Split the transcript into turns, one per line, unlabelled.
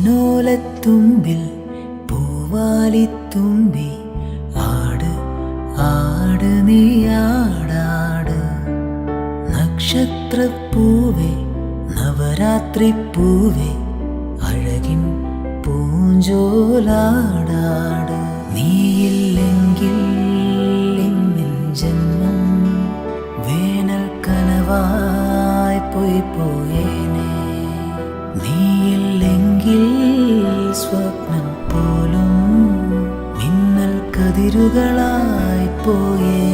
പൊന്നോലത്തുമ്പിൽ പൂവാലിത്തുമ്പി ആട് ആട് നീ ആടാട്. നക്ഷത്രപ്പൂവേ നവരാത്രി പൂവേ അഴകിൻ പൂഞ്ചോലാടാട്. നീയില്ലെങ്കിൽ എന്നിൻ ജന്മം വേനൽ കനവായി പോയി പോയേനെ. നീയില്ലെങ്കിൽ സ്വപ്നം പോലും മിന്നൽ കതിരുകളായി പോയേ.